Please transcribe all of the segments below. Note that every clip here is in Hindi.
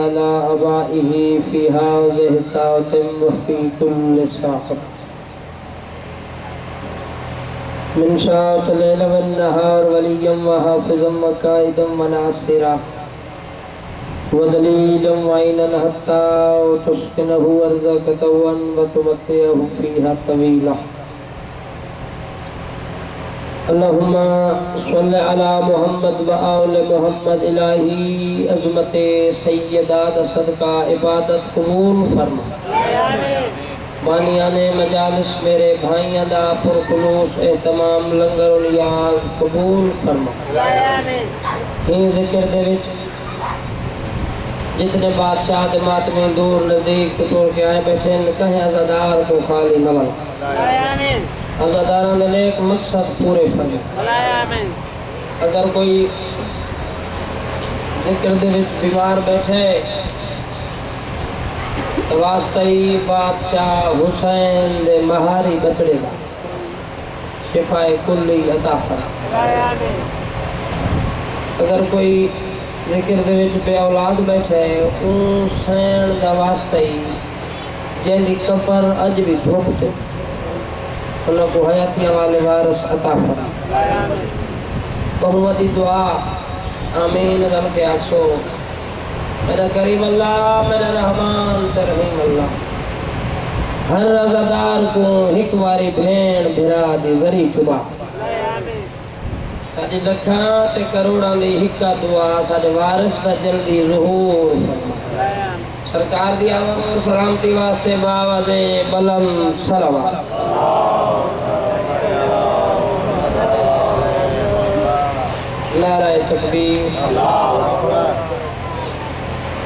अला अबाइही फी हाज़िहि साअतिन व फी कुल्लि साअत मिन शाअत लैल व नहार वलिय्यम व हाफ़िज़म व काइदम व नासिरा व दलीलम व ऐनन हत्ता तुस्किनहु अर्ज़क़तवन व तुमत्तिअहु फ़ीहा तवीला। अल्लाहुम्मा सल्लि अला मुहम्मद व आले मुहम्मद। इलाही अज़मते सय्यदात सदका इबादत कबूल फरमा। बानियाने मजालिस मेरे भाइयों दा पुरखुलूस एहतमाम लंगर नियाज़ कबूल फरमा। ही ज़िक्र दे विच जितने बादशाह दे मातमी दूर नज़दीक टटोर के आए बैठे हैं, कहीं अज़ादार को खाली न बना। अज़ादारों ने नेक मकसद पूरे फरमाए। अगर कोई जिक्र दे विच बीमार बैठे तो वास्ता ही बादशाह हुसैन दे महारी बचड़े दा शिफाए कुल्ली अता फरमा। अगर कोई जिक्र दे विच बे औलाद बैठे हुसैन दा वास्ता ही जिंदी कब्र अज भी धोपते उनको हयातियाँ वाले वारस अता फरमा। बहुमती दुआ आमीन रब के आसो। मेरा करीम अल्लाह, मेरा रहमान तरहीम अल्लाह, हर रज़ादार को हिक वारी भेण भिरा दी जरी चुबा। साडी लखां ते करोड़ां दी हिक्का दुआ साडे वारिस दा जल्दी ज़हूर फरमा। सरकार दी आमद और सलामती वास्ते बावाज़े बुलंद सलावत। नाराए तकबीर,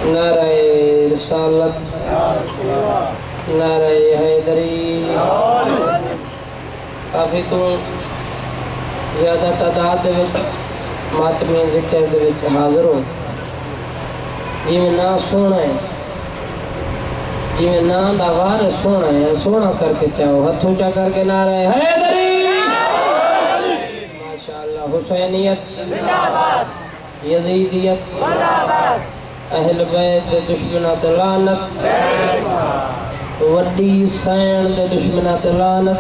नाराए रिसालत, नाराए हैदरी। काफ़ी तो ज़्यादा तादाद दे विच मातमी ज़िक्र दे विच हाज़िर हो। जिवें ना सोना है, जिवें ना दा वारिस सोना है, सोना करके चाहो हथ ऊंचा करके नाराए हैदरी। हुसैनियत जिंदाबाद, यजीदियत जिंदाबाद, अहल बैत दुश्मना ते लानत, वड्डी सैन दे दुश्मना ते लानत।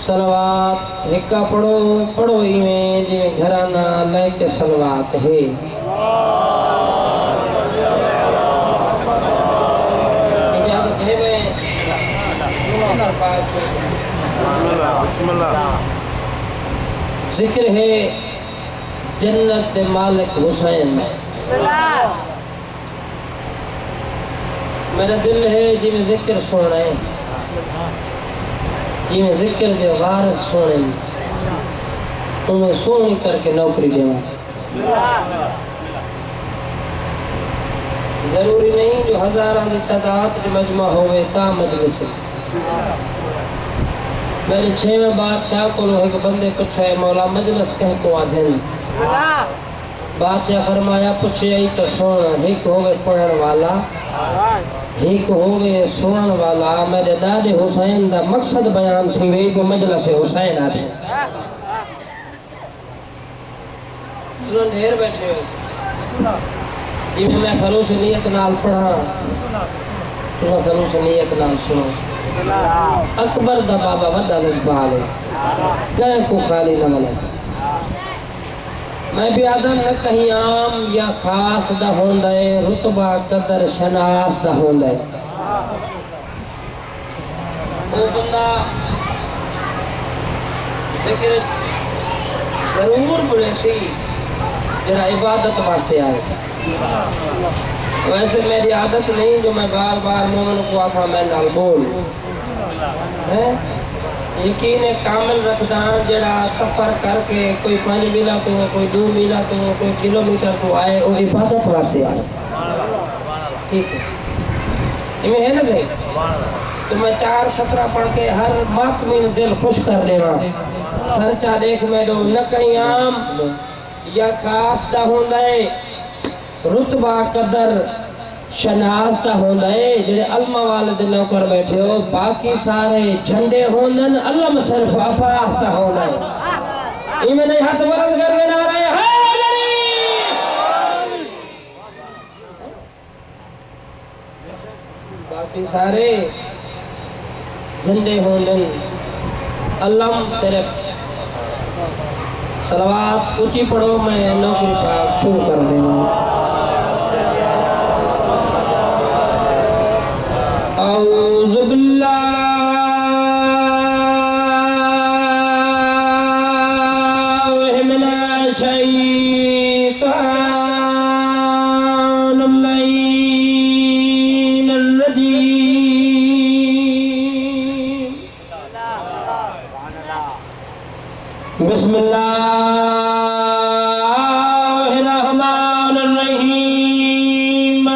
सलवात हिक्का पढ़ो पढ़ो इवें जिवें घराना लेके सलवात है। इजाजत है वे जिक्र है जन्नत दे मालिक हुसैन। मेरा दिल है जिमें जिक्र सोना है, जिमें जिक्र दे वारिस सोने उन्हें सोनी करके नौकरी देवा। जरूरी नहीं जो हजारां की तादाद मजमा होवे ता मजलिस। मेरे छेवें बादशाह को एक बंदे पूछे मौला मजलिस कहीं को आधेन। बादशाह फरमाया पूछे आई तो सुन, हिक होवे पढ़न वाला, हिक होवे सुनन वाला। मेरे दादे हुसैन दा मकसद बयान थी वे को मजलिस हुसैन आधे। तुम ढेर बैठे हो जिमें मैं खलूस नियत नाल पढ़ा, तुम खलूस नियत नाल सुनो। अकबर दा बाबा वड्डा लजपाल है, कहीं को खाली न मिले। मैं भी आदम न कहीं आम या खास दा होंदा है, रुतबा कदर शनास दा होंदा है। वो बंदा जिक्र जरूर बोले सी जरा इबादत वास्ते आए। वैसे मेरी आदत नहीं जो मैं बार बार मोमन को आखा मैं नाल बोल है। यकीन कामिल रखदा जड़ा सफर करके कोई 5 मीला तो कोई 2 मीला तो कोई किलोमीटर तो आए वो इबादत वास्ते आए। ठीक है इवें है ना सही। तो मैं 4 सतरा पढ़ के हर मातमी दिल खुश कर देवा। सरचा देख मैं दो न कहीं आम या खास दा होंदा है, रुतबा कदर शनाख्ता होंदा है। जेड़े अलमा वाले दे नौकर बैठे हो बाकी सारे झंडे होंदन, अलम सिर्फ अपाहता होंदा है। इमें नहीं हाथ बुलंद करके नारे हैदरी। बाकी सारे झंडे होंदन अलम सिर्फ सलवात ऊंची पढ़ो मैं नौकरी पाक शुरू कर देना औज़ु बिल्लाहि मिनश शैतानिर रजीम बिस्मिल्लाहिर्रहमानिर्रहीम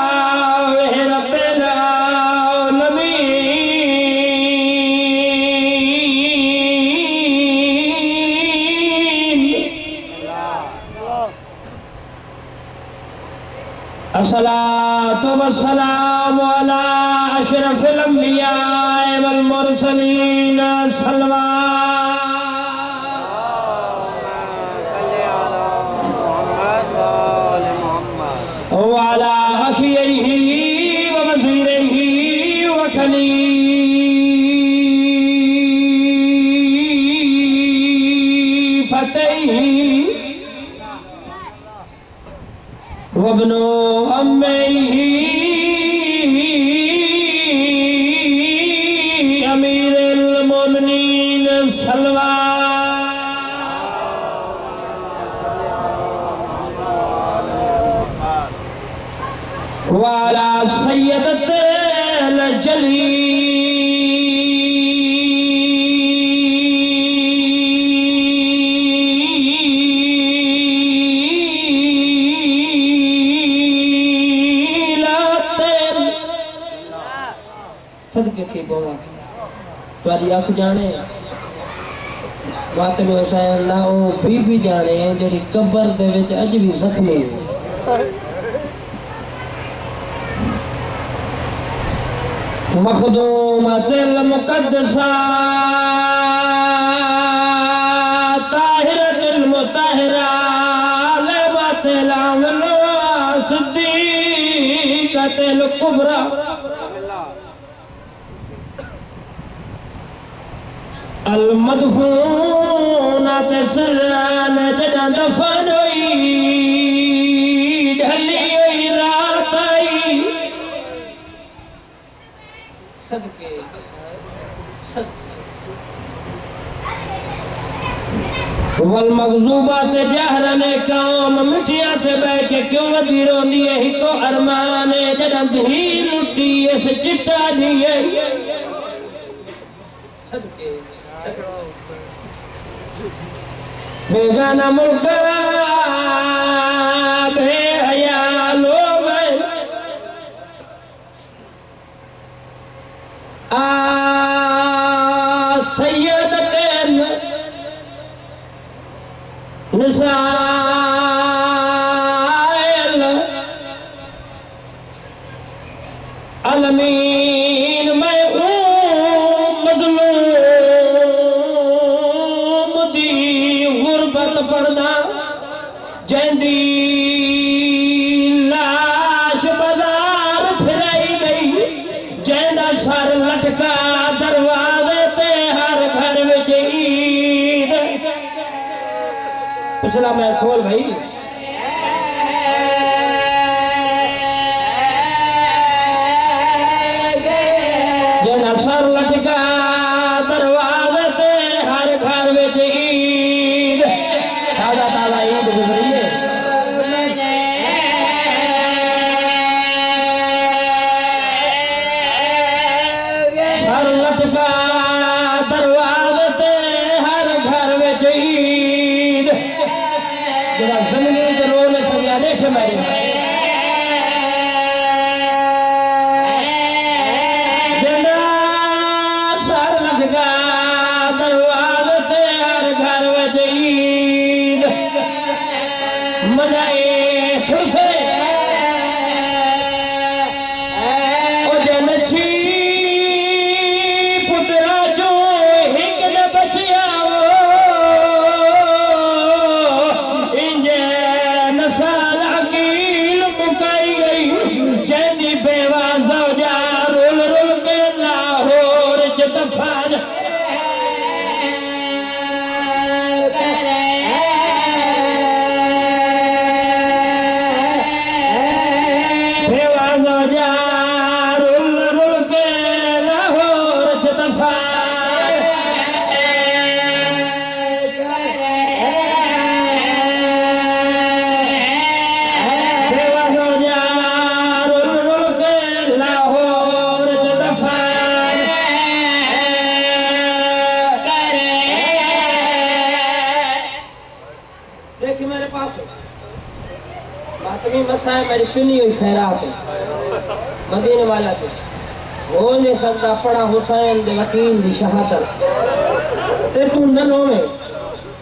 अल्हम्दुलिल्लाहि रब्बिल आलमीन अस्सलातु वस्सलामु अला अशरफिल अंबिया वल मुरसलीन वअला अखियैहि व वज़ीरैहि व खलीफतैहि वब्नो अम्मैहि अमीरुल मोमिनीन वाला सैयदतल जलीलात सदके की बोला तुम्हारी अख जाने मातम हुसैन ना वो बीबी जाने जी कबर दे विच अज भी जख्मी है मखदूमतिल मुक़द्दसा ताहिरतिल मुतहरा लबातिल आमला सिद्दीक़तिल कुबरा अल मदफूनात सरान जदा दफन हुई ढली हुई रात आई सदके वल मगजूबात जहरन कौम मिठिया थे बह के क्यों वधी रोंदी है हिको अरमान जदा धी लुटी इस चिट्टा दिए सदके बेगाना मुल्क बेहया लोग सैयदतन निसाइल अलमीन मैं मज़लूम दी गुरबत पढ़ना जंदी लाश बाजार फिराई गई जंदा सर लटका दरवाजे ते हर घर विच ईद पिछला मैं खोल भाई जंदा सर लटका दरवाजे ते हर घर विच ईद ताजा ताजा ईद गुजरी है सर लटका दरवाजे ते हर घर विच ईद जरा ज़मीन मेरी पिनी हुई खैरात मदीने वाला थे हो नहीं सकता पड़ा हुसैन दे वकील दी शहादत ते तू न रोवे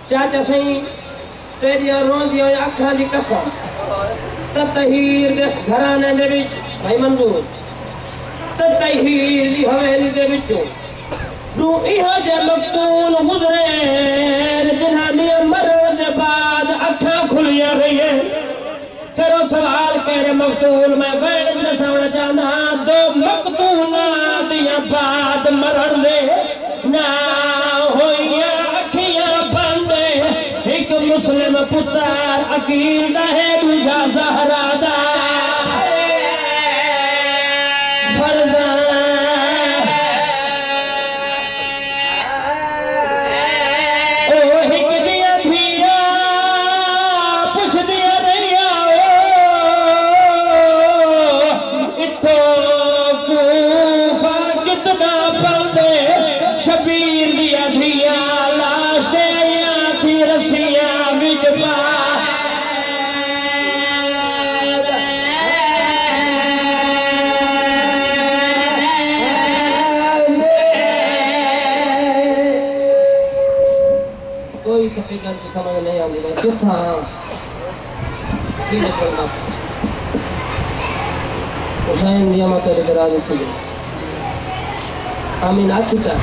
चाचा सही तेरी रोंदी हुई अखां दी कसम तहीर दे घराने दे विच भाई मंजूर तहीर दी हवेली दे विचों रू इहा जे मकतूल गुजरे जिन्हां दी मरण दे बाद अखां खुलियां रही तेरो सवाल केड़े मकतूल मैं बैठ न समझ चाहना दो मकतूला दिया बाद मरण दे ना होइया अखियां बंद एक मुस्लिम पुत्र अकील दा है दूजा ज़हरा दा समझ नहीं आती भाई कितना ठीक है चलना हुसैन दिया मत तेरे राजी थी आमीन आखिता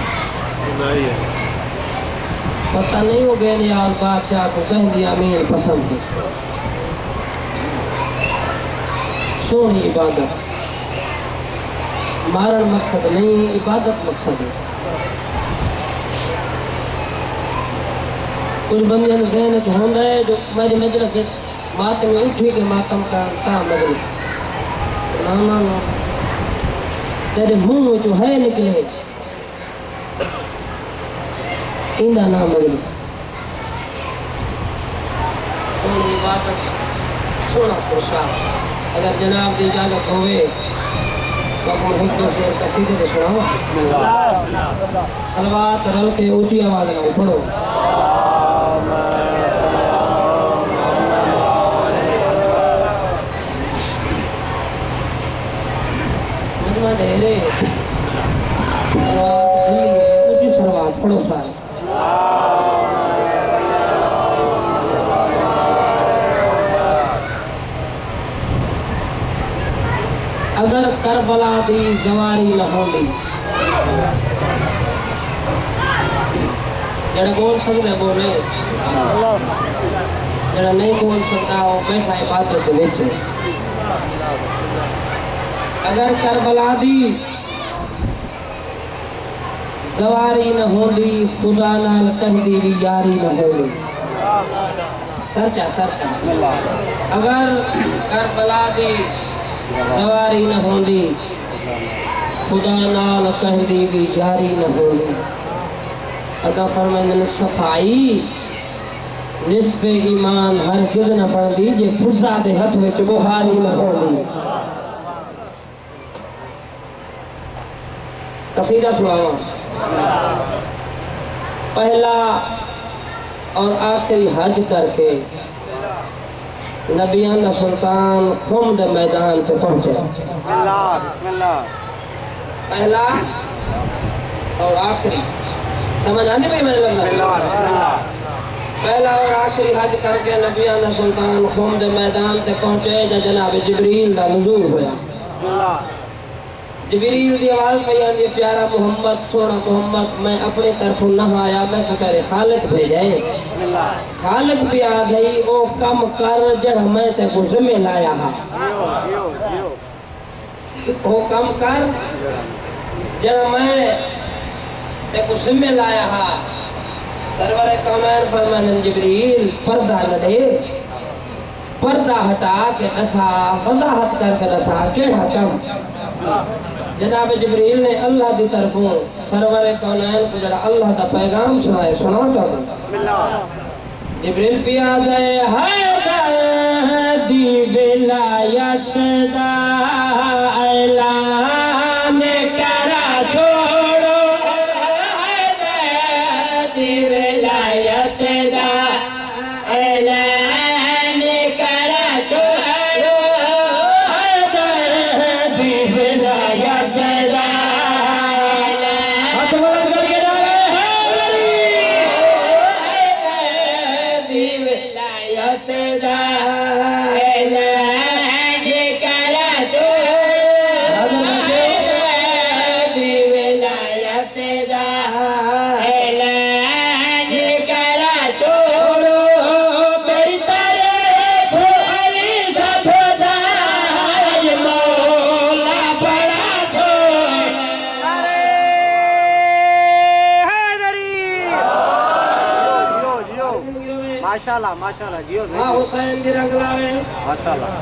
पता नहीं हो गया यार बादशाह को कह दिया आमीन पसंद है सोनी इबादत मारण मकसद नहीं इबादत मकसद है कुछ बंदे जहन च होंदा है जो मेरी मजलिस मातम में उठी के मातम का मजलिस ना ना ना तेरे मुंह जो है निकले इंदा ना मजलिस सोनी बात सोना खुशा अगर जनाब की इजाजत होवे तो हम एक दो शेर कसीदे को सुनाओ सलवात रल के ऊंची आवाज में पढ़ो ढेरे ऊंची सलवात पढ़ो सारे अगर करबला दी जवारी न होंदी जड़ा बोल सकते बोले जड़ा नहीं बोल सकता वो बैठा इबादत विच अगर करबला दी जवारी न होंदी खुदा नाल कहदी भी यारी न होंदी सच्चा सच्चा अगर करबला दी जवारी न होंदी खुदा नाल कहदी भी यारी न होंदी अदा फरमाइंदे सफाई निस्बे ईमान हरगिज़ न पड़दी जे फुर्जा दे हथ विच बुहारी न होंदी कसीदा सुनावा पहला और आखिरी हज करके नबियां दा सुल्तान खुम दे मैदान पे पहुंचे पहला और आखिरी समझ आने में मैंने लगना पहला और आखिरी हज करके नबियां दा सुल्तान खुम दे मैदान पे पहुंचे जनाब जिब्रील दा नुज़ूल होया जिब्रील की आवाज पे आंदी प्यारा मोहम्मद सोना मोहम्मद मैं अपने तरफ न आया मैं तो तेरे खालिक भेजे खालिक भी आ गई ओ कम कर जड़ मैं ते को जिम्मे लाया हा ओ कम कर जड़ मैं ते को जिम्मे लाया हा सरवर कौनैन फरमाने जिब्रील पर्दा न दे पर्दा हटा के दसा वजाहत करके दसा केड़ा कम जनाब जिब्रील ने अल्लाह की तरफों सरवर कौनैन को जड़ा अल्लाह का पैगाम सुनाए सुना जिब्रील पिया गए हैदर दी विलायत दा ऐलान करा छोड़ो हैदर दी विलायत दा ऐलान करा छोड़ो माशाल्लाह माशाल्लाह जियो हाँ हुसैन जी रंग लावे माशाल्लाह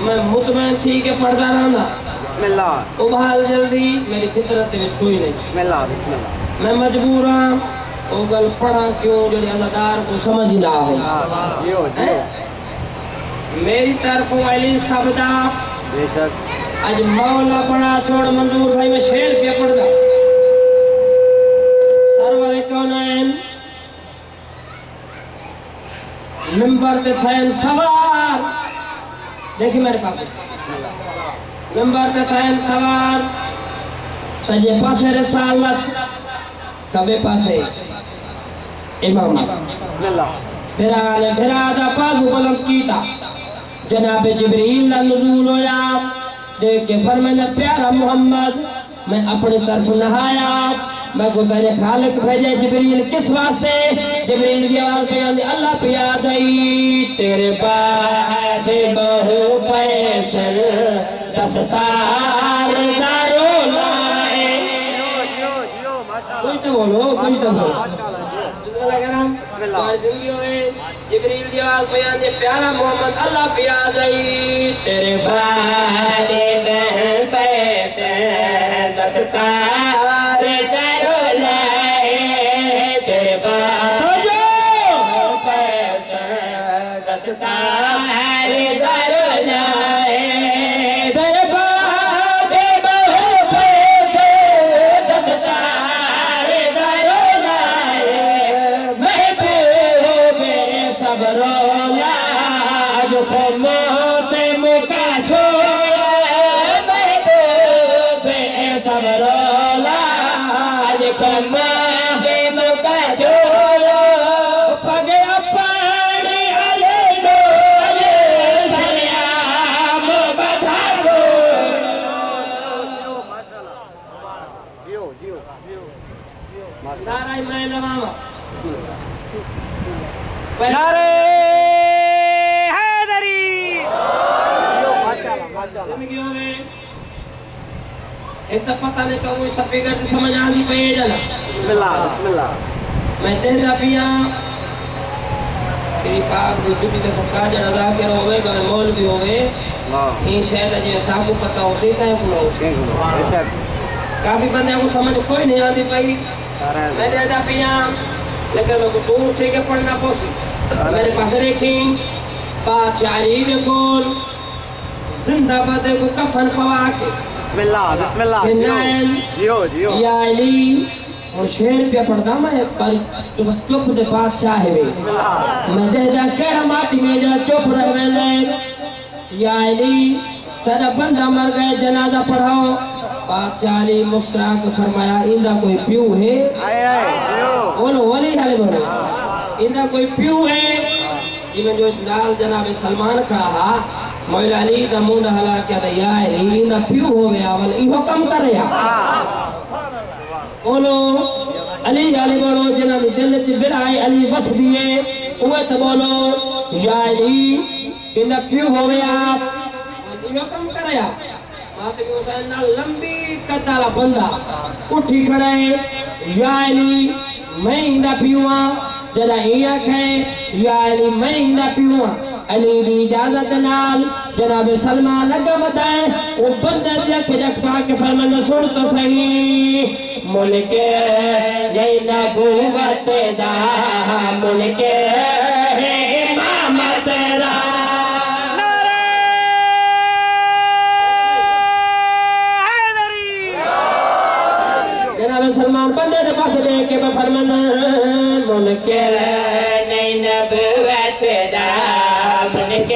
मैं मुतमैन थी के पढ़दा रहंदा बिस्मिल्लाह उबाल जल्दी मेरी फितरत दे विच कोई नहीं बिस्मिल्लाह बिस्मिल्लाह मैं मजबूर हां ओ गल पढ़ा क्यों जेड़ी अज़ादार को समझ ना आवे जियो जियो मेरी तरफों अली सबदा बेशक आज मौला बड़ा छोड़ मंजूर भाई मैं शेर पे पढ़दा सरवर कौनैन मिंबर ते थैन सवार देखिए मेरे पास मिंबर ते थैन सवार सजे पासे रिसालत खबे पासे इमामत बिस्मिल्लाह फिरादा बाजू बुलंद कीता जनाब जिब्रील दा नुज़ूल होया देख के फरमाया प्यारा मोहम्मद मैं अपनी तरफ नहाया मैं को तेरे खालिक भेजे जिब्रील किस वास्ते जिब्रील की आवाज पे आंदी अल्लाह पे याद आई तेरे बाद बहु पैसन दस्तार दारो लाए जियो जियो माशाल्लाह कोई तो बोलो बिस्मिल्लाह जिब्रील की आवाज पे आंदी प्यारा मोहम्मद अल्लाह पे याद आई तेरे बाद बहु पैसन दस्तार दारो लाए तेरे बाद दस्तार दारो लाए तेरे बाद बहु पैसन दस्तार दारो लाए महबूब सबरो लाज को मौत मुका छोड़ा महबूब सबरो लाज को मौत मुका छोड़ो पगे पानी अले लो सलाम बधा दो जियो जियो नाराय मैं लवावा नारे हैदरी जियो माशाल्लाह माशाल्लाह जिंदगी हो गई एक तो पता नहीं कहूँ स्पीकर से समझ आनी पे जाना बिस्मिल्लाह बिस्मिल्लाह मैं तेरा पिया तेरी पाक दुजुटी का सबका जड़ा जाकर होवे तो मौल भी होवे वाह ये शायद जो साबु पता हो सीता है पुना हो बेशक काफी बंदे को समझ कोई नहीं आती पाई मैं तेरा पिया लेकिन मैं को दूर थे के पढ़ना पोसी मेरे पास रेखी बादशाह अली देखो जिंदाबाद को कफन पवा के बिस्मिल्लाह बिस्मिल्लाह फिनाइल जियो जियो या अली और शेर पे पढ़दा मैं पर चुप दे बादशाह है मैं दे दा केड़ा माटी में जरा चुप रहे ले या अली सारा बंदा मर गए जनाजा पढ़ाओ बादशाह अली मुस्कुरा के फरमाया इंदा कोई प्यू है आए आए जियो बोलो वली हाले बोलो इंदा कोई प्यू है इवन जो लाल जनाब सलमान खड़ा हा मौला अली दा मुंड हला के दा या अली इंदा प्यू हो गया वल इहो कम करे या बोलो अली अली बोलो जना दिल च बिराए अली बस दिए उवे तो बोलो या अली इंदा प्यू हो गया इहो कम करे या बात को ना लंबी कताला बंदा उठी खड़े या अली मैं इंदा प्यूआ जरा इया खे या अली मैं इंदा प्यूआ अली दी इजाजत नाल जनाब सलमान अगे बताए वो बंदे देख देख पाके फरमाया सुन तो सही मुल्क नहीं नबूवत दा मुल्क है इमामत दा नारे हैदरी जनाब सलमान बंदे के पास लेके फरमाया मुल्क नहीं नबूवत दा मुल्क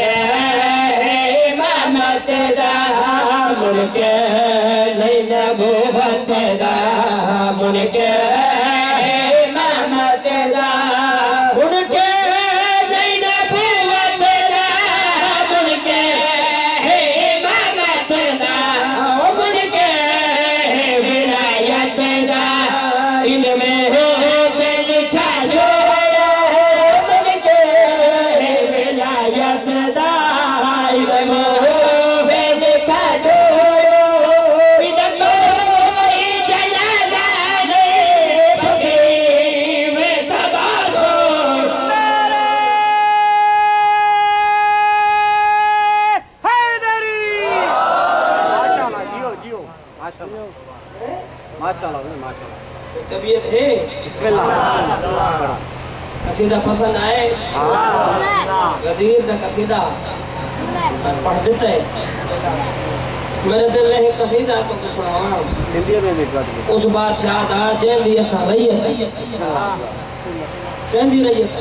इमामत दा मुल्क नहीं नबूवत दा मुल्क इमामत दा मुल्क नहीं नबूवत दा मुल्क इमामत दा मुल्क विलायत दा इनमें हो के लिखा छोड़ा मुल्क विलायत दा इनमें हो के लिखा छोड़ो इधर कोई माशाल्लाह माशाल्लाह माशाल्लाह तबीयत है बिस्मिल्लाह बिस्मिल्लाह कसीदा पसंद आए गदीर का कसीदा पढ़ देते हैं मेरे दिल ने एक कसीदा तो सुनावा सिंधी में भी कर दो उस बादशाह दा जंदी असा रहियत जंदी रहियत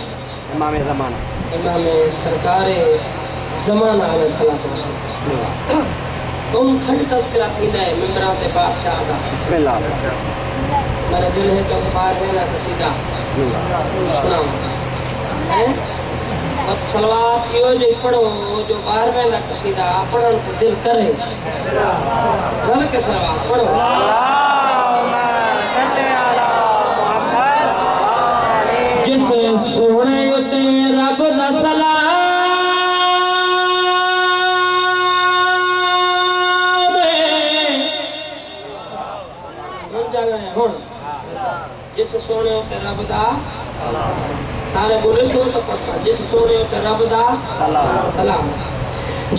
इमाम ज़माना इमाम सरकार ज़माना अलैहिस्सलातु वस्सलाम तुम खट तज़किरा थींदा है मिंबरां ते बादशाह दा बिस्मिल्लाह मेरे दिल है तो बार में कसीदा सुनाओ हैं बस सलवात यो जो पढ़ो जो बार में कसीदा पढ़न तो दिल करे रल के सलवात पढ़ो जिस सोने उते रब दा सलाम हुन जिस सोने उते रब दा सारे बोले सो तो पढ़सा जिस सोने उते रब दा सलाम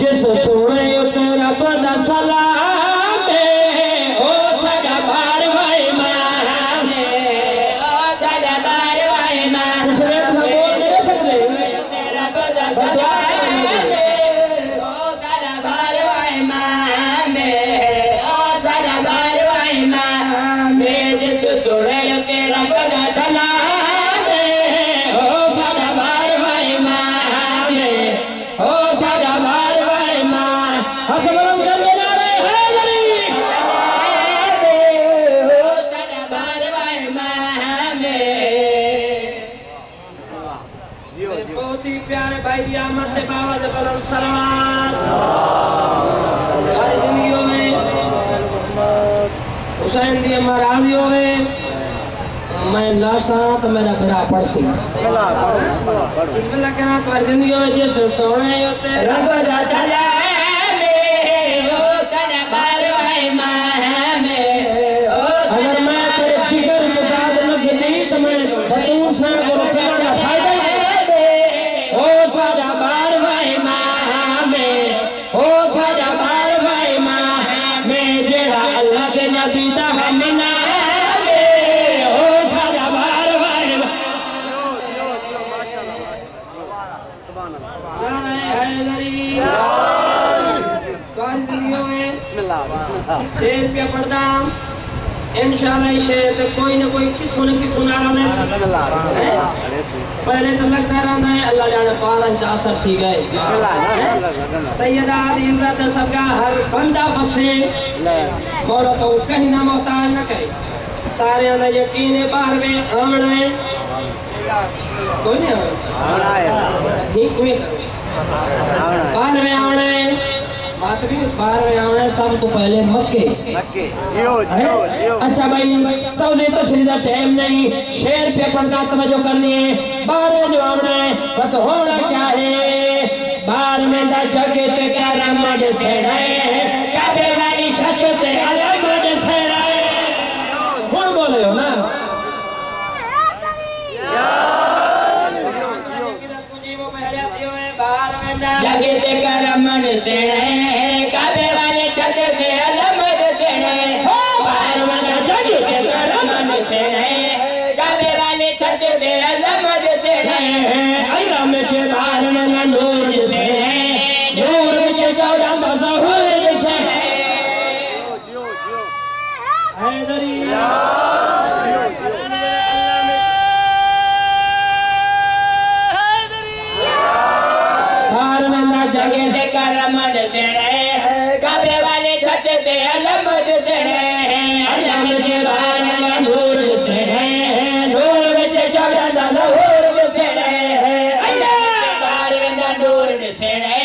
जिस सोने उते रब दा सलाम ओ साडा बार वाई मां ओ साडा बार वाई मां दूसरे तो बोल नहीं सकते रब दा सलाम ओ साडा बार वाई मां ओ साडा बार वाई मां जिस सोने उते रब दा सलाम बहुत ही प्यारे भाई दी आमद ते बाबा दे बुलंद सलावत हमारी जिंदगियों में हुसैन दी महाराजी होवे मैं नासा तो मेरा भरा पड़सी बिस्मिल्लाह कहना तो जिंदगियों में जिस सोने होते रब दा सलाम ओ कने बारवाई मां में अगर मैं तेरे जिगर के दाद लग दी तो मैं बतूर से को रोकने का फायदा ओ साडा बार भाई मां में ओ साडा बार भाई मां में जेड़ा अल्लाह के नबी दा हमना में ओ साडा बार भाई सुभान अल्लाह नारे हैदरी कारी दुनिया में बिस्मिल्लाह बिस्मिल्लाह शेर पे पढ़दा इंशाल्लाह शेर तो कोई ना कोई किथों न किथों नारा में बिस्मिल्लाह बिस्मिल्लाह पहले तो लगता रहता है अल्लाह जाने पाला असर ठीक है बिस्मिल्लाह सैयदा आदि इज्जत सबका हर बंदा फसे मौला तो कहीं ना मोहताज न करे सारे का यकीन है बाहर में आमना है कोई नहीं आना है ठीक कोई बाहर में आमना है बात भी बाहर में आमना है सब तो पहले मक्के मक्के जियो जियो जियो अच्छा भाई तो ये तो सीधा टाइम नहीं शेर पे पढ़ना तवज्जो करनी है बाहर में जो आमना है वह तो होना क्या है बाहर में दा जगे ते क्या रामड सेड़ा है काबे वाली छत ते अलमड सेड़ा है कौन बोले हो ना जगे ते क्या रामड सेड़ा है काबे वाली छत ते अलमड सेड़ा है बाहर में दा जगे ते क्या रामड सेड़ा है काबे वाली छत ते अलमड सेड़ा है अल्लाह में से बाहर में ना नूर सेड़ा है नूर में से चौड़ा दा ज़हूर सेड़ा है जियो जियो हैदरी बाहर में ना जगे ते करमड सेड़े काबे वाले छत ते अलमड सेड़े अल्लाह में से बाहर में ना नूर सेड़े नूर में से चौड़ा दा ज़हूर सेड़े अल्लाह बाहर में ना नूर सेड़े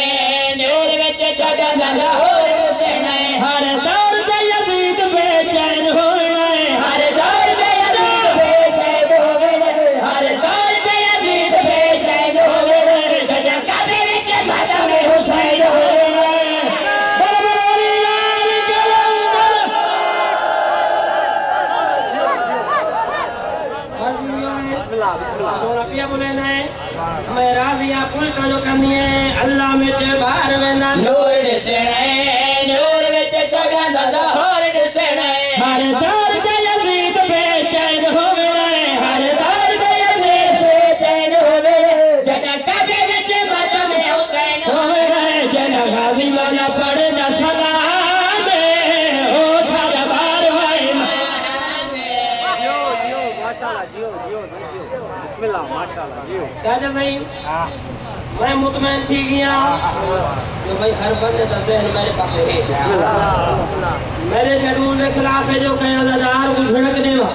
नूर में से चौड़ा दा ज़हूर सेड़े हर दौर दे यजीद बेचैन होए हर दौर दे यजीद बेचैन होए हर दौर दे यजीद बेचैन होए जब काबे विच माता में हुसैन होए बरबरी लाल कलंदर बिस्मिल्लाह बिस्मिल्लाह सोना पिया बोले ने मैं राजिया कुल का जो करनी है अल्लाह में से बाहर में ना नूर सेड़े नूर में से चौगा दा ज़हूर हर दर्द यजीद बेचैन होवे हर दर्द यजीद बेचैन होवे जना कबे विच मजम हुसैन होवे जना गाजी वाला पढ़े न सलाम ओ सारा बार भाई जियो जियो माशाल्लाह जियो जियो जियो बिस्मिल्लाह माशाल्लाह जियो चाचा भाई मैं मुतमैन थी गया जो भाई हर बंदे का ज़हन मेरे पास है मेरे शेड्यूल के खिलाफ है जो क़यादतदार को झड़कने ना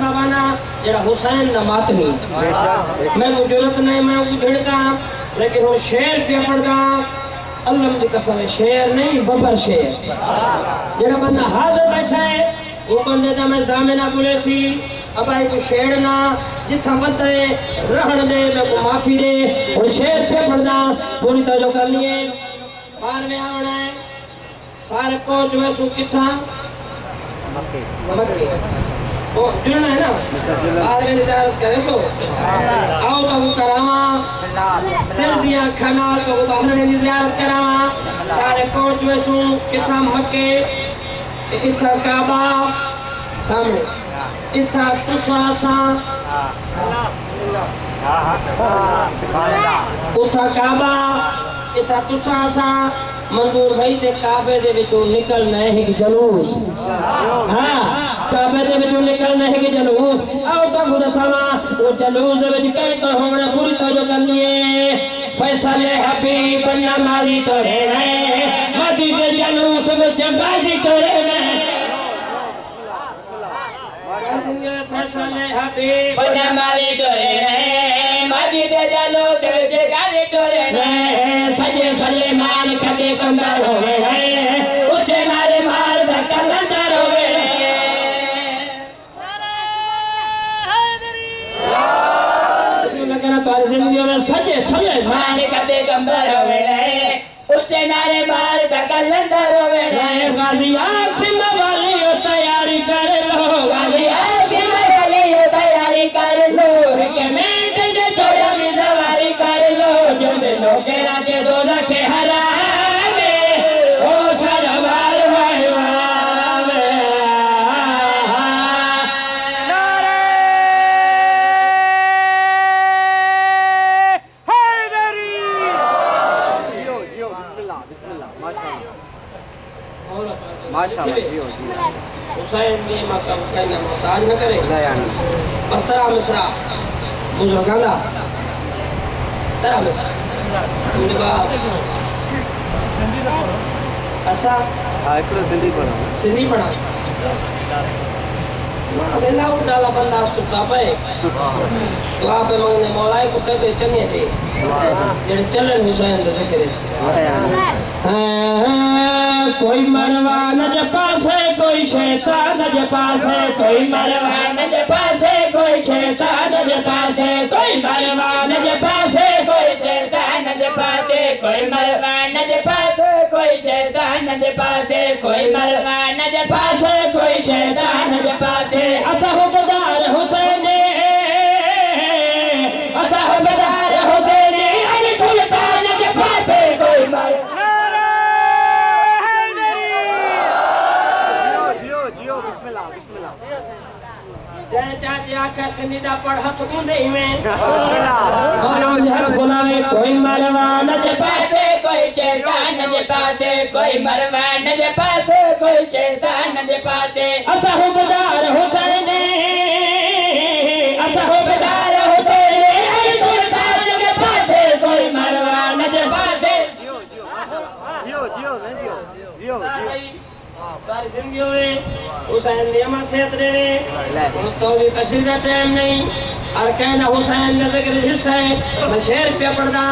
बाबाना जरा हुसैन ना मातमी मैं को जरूरत नहीं मैं को झड़का लेकिन वो शेर पे पड़दा अल्लाह की कसम है शेर नहीं बबर शेर जरा बंदा हाजिर बैठा है वो बंदे का मैं जामिना बोले सी अब आई को छेड़ना जिथा बनता है रहन दे मैं को माफी दे और शेर से पढ़ना पूरी तवज्जो करनी है बाहर में आना है सारे पहुंच हुए सु किथा मक्के ओ जुड़ना है ना बाहर में जियारत करे सो आओ तो वो करावा दिल दिया खनाल तो बाहर में जियारत करावा सारे पहुंच हुए सु किथा मक्के इथा काबा सामने इथा तुसासा उठा काबा इथा तुसासा मंजूर भाई ते काबे दे विचों निकलना है कि जुलूस हां काबे दे विचों निकलना है कि जुलूस आओ तो गुरसावा वो जुलूस दे विच कई तो होना पूरी तवज्जो करनी है फैसले हबीब नमाजी तो रहना है मदी दे जुलूस विच बाजी तो रहना है फैसले हबीब नमाजी तो रहना है मदी दे जुलूस विच गाजी तो रहना है सजे सलेमान खबे कंदर होवे है उचे नारे मार द कलंदर होवे लगना तार जिंदगी में सजे सलेमान खबे कंदर होवे है उचे नारे मार द कलंदर होवे है गाजी आखिम वाली तैयारी कर लो गाजी आखिम वाली तैयारी कर लो के मिनट जे छोड़ा भी सवारी कर लो जो दिनों के राते दो लखे हराम ओ शरबार भाई वावे नारे हैदरी जियो जियो बिस्मिल्लाह बिस्मिल्लाह माशाल्लाह माशाल्लाह जियो जियो हुसैन ने मक्का कहना मोहताज न करे जयान बस तरा मिसरा बुजुर्गां तरा मिसरा उनके बाद अच्छा हां एकरो सिंधी पढ़ो सिंधी पढ़ा अल्लाह डाला बंदा सुता पे दुआ पे मंगने मौला को कहते चंगे थे जेड़े चलन हुसैन दे जिक्र कोई मरवान जे पासे कोई शैतान जे पासे कोई मरवान जे पासे कोई शैतान जे पासे कोई मरवान जे पासे कोई शैतान जे पासे कोई मरवान जे पासे कोई शैतान जे पासे कोई मरवान जे पासे कोई शैतान जे पासे अच्छा हो बदार हुसैन अच्छा हो बदार हुसैन अली सुल्तान के पासे कोई मर जियो जियो बिस्मिल्लाह बिस्मिल्लाह जय चाची आखा सिंधा पढ़त मुंडे में बिस्मिल्लाह बोलो हाथ बोलावे कोई मरवान जे पासे कोई शैतान जे पासे कोई मरवान जे पासे कोई शैतान जे पासे अच्छा हो बदार हुसैन अच्छा हो बदार हुसैन अली सुल्तान के पासे कोई मरवान जे पासे जियो जियो जियो जियो जियो जियो सारी जिंदगी में हुसैन ने अमर सेहत देवे तो भी तशरीफ का टाइम नहीं और कहना हुसैन का जिक्र हिस्सा है मैं शेर पे पढ़दा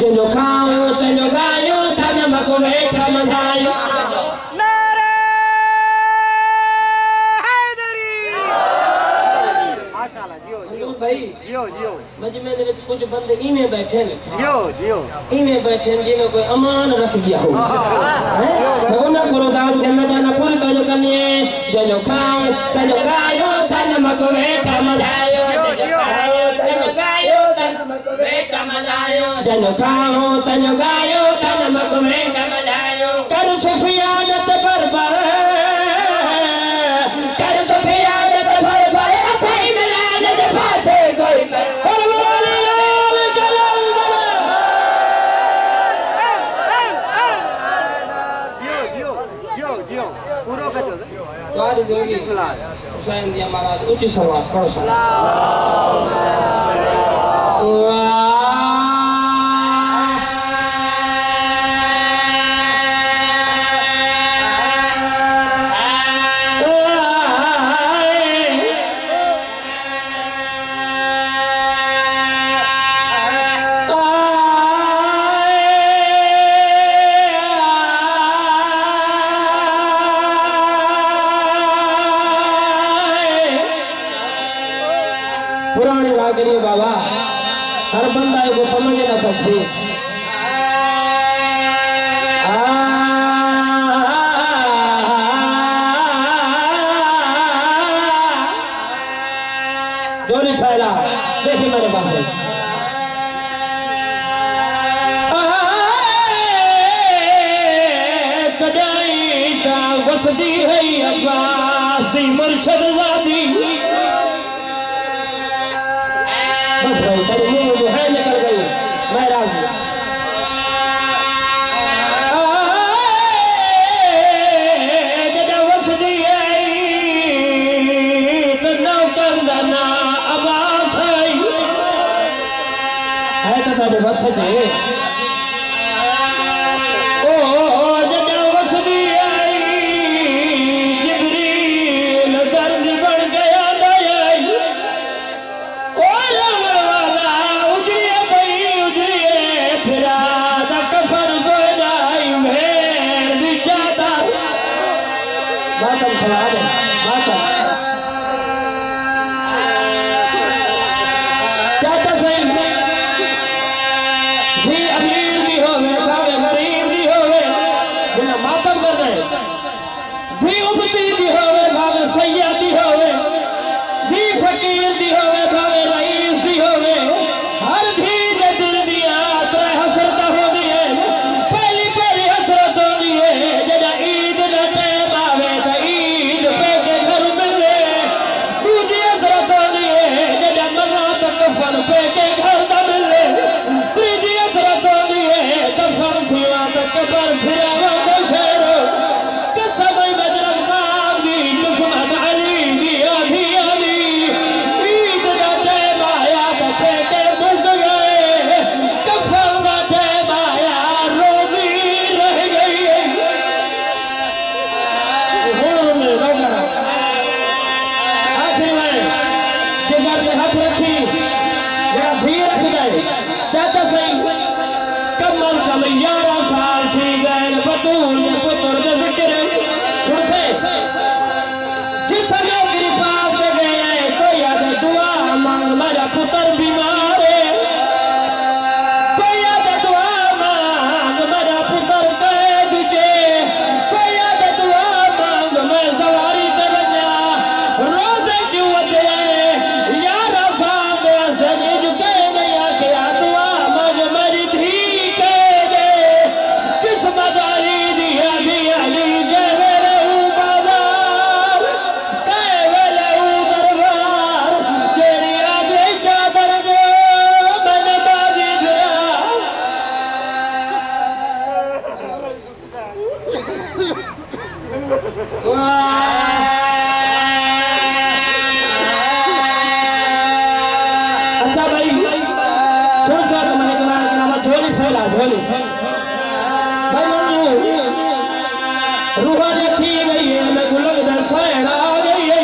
जो जो खाओ तो जो गायो धन मको बैठा मधायो नारे हैदरी माशाल्लाह जियो जियो भाई जियो जियो मजमे दे विच कुछ बंदे इवें बैठे ने जियो जियो इवें बैठे ने जिवें कोई अमान रख गया हो हैं मैं उन्हें करो दाद करना जाना पूरी तवज्जो करनी है जो जो खाओ तो जो गायो धन मको बैठा मधायो जो खाओ तो जो गायो धन मको बैठा मधायो जो खाओ तो जो गायो धन मको बैठा मधायो कर सुफियानत बरबर वारी होगी बिस्मिल्लाह हुसैन दिया महाराज ऊंची सलवात पढ़ो पुराने रागनी बाबा हर बंदा को समझ ना सकती जोरी फैला देखिए मेरे पास कदाई का वसदी है अब्बास दी मुर्शद ज़ादी बस भाई तेरे मुंह में जो है निकल गई मैं राजी जदा वसदी तो नौकर दाना आवाज है तो तेरे बस से मातम सवाल है मातम चाचा सही जी अमीर भी होवे भावे गरीब भी होवे बिना मातम कर दे जी उम्मती भी होवे भावे सैयदी होवे जी फकीर भी होवे भावे रईस भी होवे हर धी दे दिल दिया त्रै हसरत होंदी है पहली पहली हसरत होंदी है जदा ईद दा टाइम आवे ते ईद पे के घर मिले दूजी हसरत होंदी है जदा मरना ते कफन पे के घर दा मिले तीजी हसरत होंदी है दफन थीवा ते कबर फिरावा दे शेर कसम बजरंग बाग दी किस्मत अली दी आधी आधी ईद दा टाइम आया ते फेटे मुक गए कफन दा टाइम आया रोदी रह गई हुन में रोना आखिर में जिगर पे हाथ रखी जरा धी रख गए चाचा सही कमल कम 11 साल थी गए बतूल ने पुत्र दे जिक्र सुन से जिथे नौकरी पाप दे गए कोई आदे दुआ मांग मेरा पुत्र बीमार है कोई आदे दुआ मांग मेरा पुत्र कैद चे कोई आदे दुआ मांग मैं सवारी ते बन्या रोदे क्यों वजे 11 साल दे सजे झुके गया के दुआ मांग मेरी धी के दे किस मजारी दिया दिया ली जे मेरे बाजार ते वेले दरबार तेरी आगे चादर जो मैंने बाजी दिया अच्छा भाई सुन सर मैंने कहा झोली फैला झोली भाई मंजू रूहा देखी गई है मैं गुलग दर सहरा आ गई है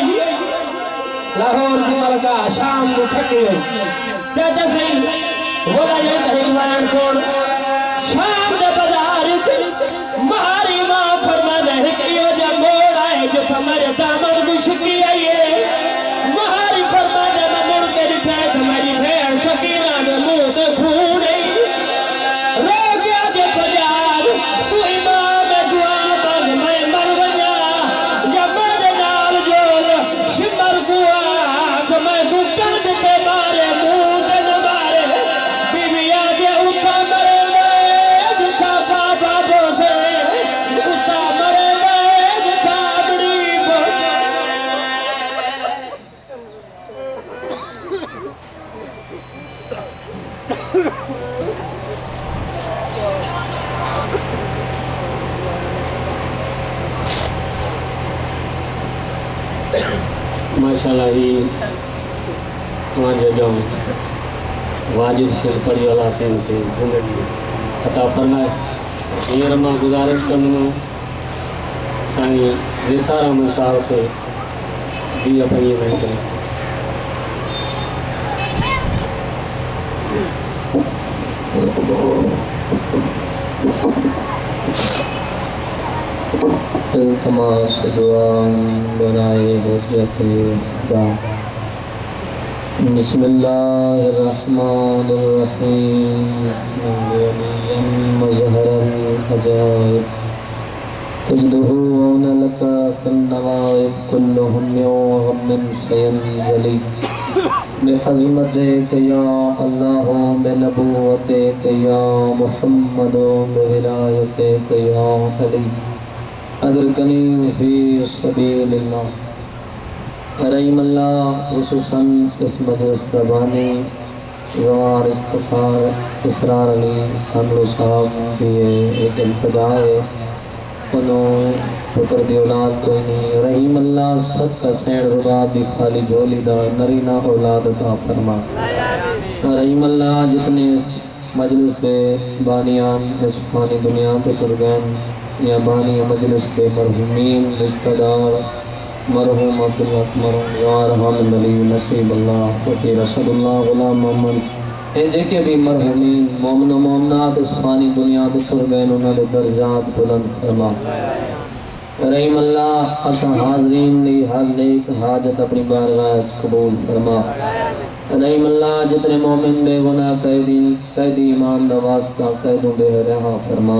लाहौर की मलका शाम को थकी गई चाचा सही बोला ये कहीं वायन छोड़ शाम दे बाजार च मारी मां फरमा दे कि यो जा मोड़ आए जो हमारे दामन मुश्की आई है मारी फरमा दे मैं मुड़ के दिखा तुम्हारी भेड़ सकीना ने मुंह ते खून रो गया जो सजाद तू इमाम दुआ मांग मैं मर गया या मेरे नाल जोल शिमर गुआ तो मैं बुकन दे मारे मुंह ते न मारे बीबी आगे उठा मरे माशाल्लाह ही वहाँ जो जाऊँ वाजिद शेर पड़ी वाला से उनसे जिंदगी अता फरमाए। हींअर मां गुज़ारिश कंदुमि साईं निसार अहमद साहब खे 20-25 मिंट इल्तमास दुआ बनाए हुज्जत खुदा। बिस्मिल्लाहिर्रहमानिर्रहीम वलियम मज़हरल अजाइब तजदहु औन लका फिन नवाइब कुल्लुहुम यौमिन सयंजली बिअज़मतिक या अल्लाह बिनबुव्वतिक या मुहम्मद बिविलायतिक या अली अदरकनी फी सबीलिल्लाह। रहीम अल्लाह खुसूसन इस मजलिस दबानी ज़वार इस्तिग़फ़ार इसरार अली कामलो साहब की एक इल्तिजा है उन्होंने पुत्र दी औलाद कोई नहीं। रहीम अल्लाह सद का सैन ज़ुबा दी खाली झोली दा नरीना औलाद अता फरमा। रहीम अल्लाह जितने इस मजलिस दे बानियान इस फ़ानी दुनिया पे कर गए या बानी मजलिस के मरहूमीन रिश्तेदार मरहूम अब्दुल अकमर यार हामिद अली नसीब अल्लाह फ़कीर रसूलुल्लाह गुलाम मोहम्मद ए जेके भी मरहूमीन मोमिन व मोमिनात इस फ़ानी दुनिया तो तुर गए उन्होंने दर्जात बुलंद फरमा। रहीम अल्लाह असा हाज़रीन दी हर नेक हाजत अपनी बारगाह कबूल फरमा। रहीम अल्लाह जितने मोमिन बेगुनाह कैदी ईमान दा वास्ता कैदों बेरहा फरमा।